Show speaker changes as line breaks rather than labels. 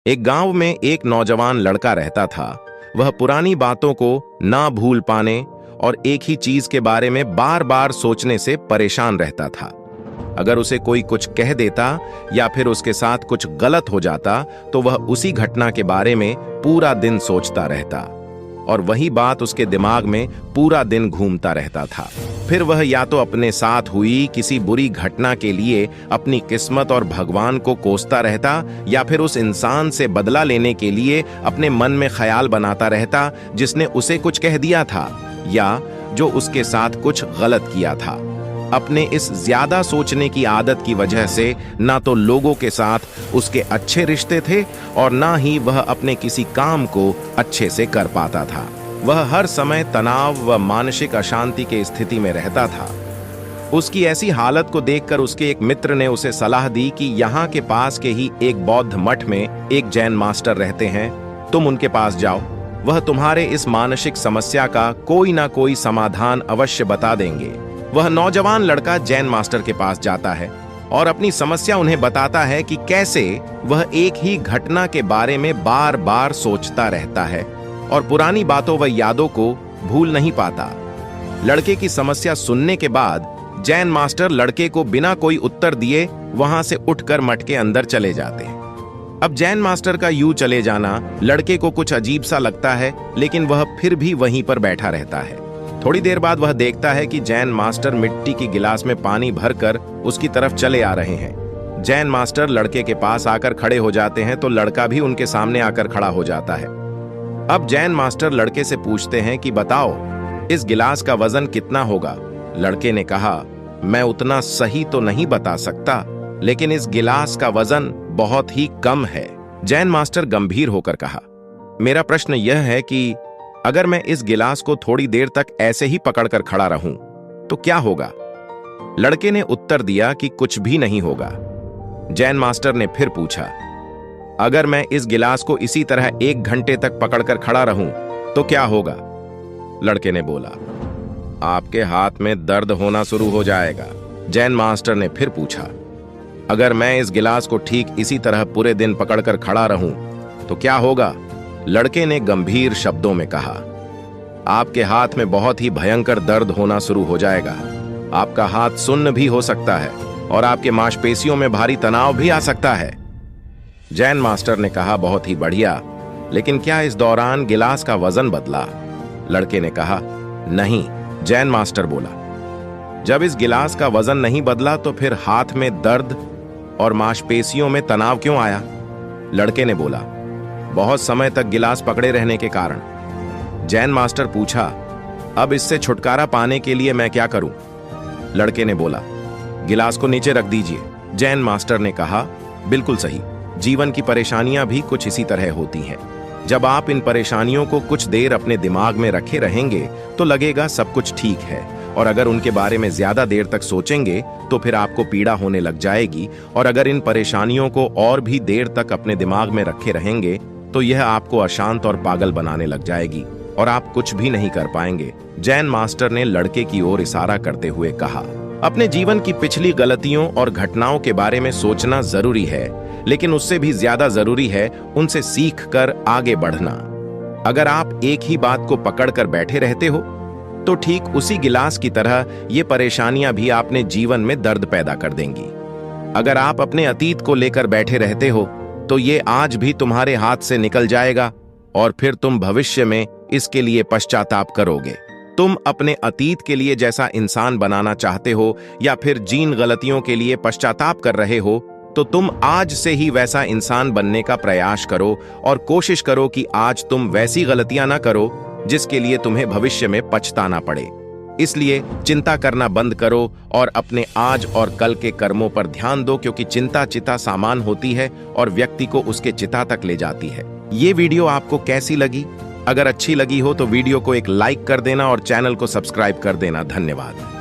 एक गांव में एक नौजवान लड़का रहता था। वह पुरानी बातों को ना भूल पाने और एक ही चीज के बारे में बार बार सोचने से परेशान रहता था। अगर उसे कोई कुछ कह देता या फिर उसके साथ कुछ गलत हो जाता तो वह उसी घटना के बारे में पूरा दिन सोचता रहता और वही बात उसके दिमाग में पूरा दिन घूमता रहता था। फिर वह या तो अपने साथ हुई किसी बुरी घटना के लिए अपनी किस्मत और भगवान को कोसता रहता या फिर उस इंसान से बदला लेने के लिए अपने मन में ख्याल बनाता रहता जिसने उसे कुछ कह दिया था या जो उसके साथ कुछ गलत किया था। अपने इस ज्यादा सोचने की आदत की वजह से ना तो लोगों के साथ उसके अच्छे रिश्ते थे और ना ही वह अपने किसी काम को अच्छे से कर पाता था। वह हर समय तनाव व मानसिक अशांति की स्थिति में रहता था। उसकी ऐसी हालत को देखकर उसके एक मित्र ने उसे सलाह दी कि यहाँ के पास के ही एक बौद्ध मठ में एक जैन मास्टर रहते हैं, तुम उनके पास जाओ। वह तुम्हारे इस मानसिक समस्या का कोई ना कोई समाधान अवश्य बता देंगे। वह नौजवान लड़का जैन मास्टर के पास जाता है और अपनी समस्या उन्हें बताता है कि कैसे वह एक ही घटना के बारे में बार बार सोचता रहता है और पुरानी बातों व यादों को भूल नहीं पाता। लड़के की समस्या सुनने के बाद जैन मास्टर लड़के को बिना कोई उत्तर दिए वहां से उठकर मठ के अंदर चले जाते हैं। अब जैन मास्टर का यूं चले जाना लड़के को कुछ अजीब सा लगता है, लेकिन वह फिर भी वहीं पर बैठा रहता है। थोड़ी देर बाद वह देखता है कि जैन मास्टर मिट्टी की गिलास में पानी भरकर उसकी तरफ चले आ रहे हैं। जैन मास्टर लड़के के पास आकर खड़े हो जाते हैं तो लड़का भी उनके सामने आकर खड़ा हो जाता है। अब जैन मास्टर लड़के से पूछते हैं कि बताओ, इस गिलास का वजन कितना होगा? लड़के ने कहा, मैं उतना सही तो नहीं बता सकता, लेकिन इस गिलास का वजन बहुत ही कम है। जैन मास्टर गंभीर होकर कहा, मेरा प्रश्न यह है कि अगर मैं इस गिलास को थोड़ी देर तक ऐसे ही पकड़कर खड़ा रहूं तो क्या होगा? लड़के ने उत्तर दिया कि कुछ भी नहीं होगा। जैन मास्टर ने फिर पूछा, अगर मैं इस गिलास को इसी तरह 1 घंटे तक पकड़कर खड़ा रहूं तो क्या होगा? लड़के ने बोला, आपके हाथ में दर्द होना शुरू हो जाएगा। जैन मास्टर ने फिर पूछा, अगर मैं इस गिलास को ठीक इसी तरह पूरे दिन पकड़कर खड़ा रहूं तो क्या होगा? लड़के ने गंभीर शब्दों में कहा, आपके हाथ में बहुत ही भयंकर दर्द होना शुरू हो जाएगा। आपका हाथ सुन्न भी हो सकता है और आपके मांसपेशियों में भारी तनाव भी आ सकता है। जैन मास्टर ने कहा, बहुत ही बढ़िया, लेकिन क्या इस दौरान गिलास का वजन बदला? लड़के ने कहा, नहीं। जैन मास्टर बोला, जब इस गिलास का वजन नहीं बदला तो फिर हाथ में दर्द और मांसपेशियों में तनाव क्यों आया? लड़के ने बोला, बहुत समय तक गिलास पकड़े रहने के कारण। जैन मास्टर पूछा, अब इससे छुटकारा पाने के लिए मैं क्या करूं? लड़के ने बोला, गिलास को नीचे रख दीजिए। जैन मास्टर ने कहा, बिल्कुल सही, जीवन की परेशानियां भी कुछ इसी तरह होती हैं। जब आप इन परेशानियों को कुछ देर अपने दिमाग में रखे रहेंगे तो लगेगा सब कुछ ठीक है, और अगर उनके बारे में ज्यादा देर तक सोचेंगे तो फिर आपको पीड़ा होने लग जाएगी, और अगर इन परेशानियों को और भी देर तक अपने दिमाग में रखे रहेंगे तो यह आपको अशांत और पागल बनाने लग जाएगी और आप कुछ भी नहीं कर पाएंगे। जैन मास्टर ने लड़के की ओर इशारा करते हुए कहा, अपने जीवन की पिछली गलतियों और घटनाओं के बारे में सोचना जरूरी है, लेकिन उससे भी ज्यादा जरूरी है उनसे सीख कर आगे बढ़ना। अगर आप एक ही बात को पकड़कर बैठे रहते हो तो ठीक उसी गिलास की तरह ये परेशानियां भी आपने जीवन में दर्द पैदा कर देंगी। अगर आप अपने अतीत को लेकर बैठे रहते हो तो ये आज भी तुम्हारे हाथ से निकल जाएगा और फिर तुम भविष्य में इसके लिए पश्चाताप करोगे। तुम अपने अतीत के लिए जैसा इंसान बनाना चाहते हो या फिर जिन गलतियों के लिए पश्चाताप कर रहे हो तो तुम आज से ही वैसा इंसान बनने का प्रयास करो और कोशिश करो कि आज तुम वैसी गलतियां ना करो जिसके लिए तुम्हें भविष्य में पछताना पड़े। इसलिए चिंता करना बंद करो और अपने आज और कल के कर्मों पर ध्यान दो, क्योंकि चिंता चिता सामान होती है और व्यक्ति को उसके चिता तक ले जाती है। ये वीडियो आपको कैसी लगी? अगर अच्छी लगी हो तो वीडियो को एक लाइक कर देना और चैनल को सब्सक्राइब कर देना। धन्यवाद।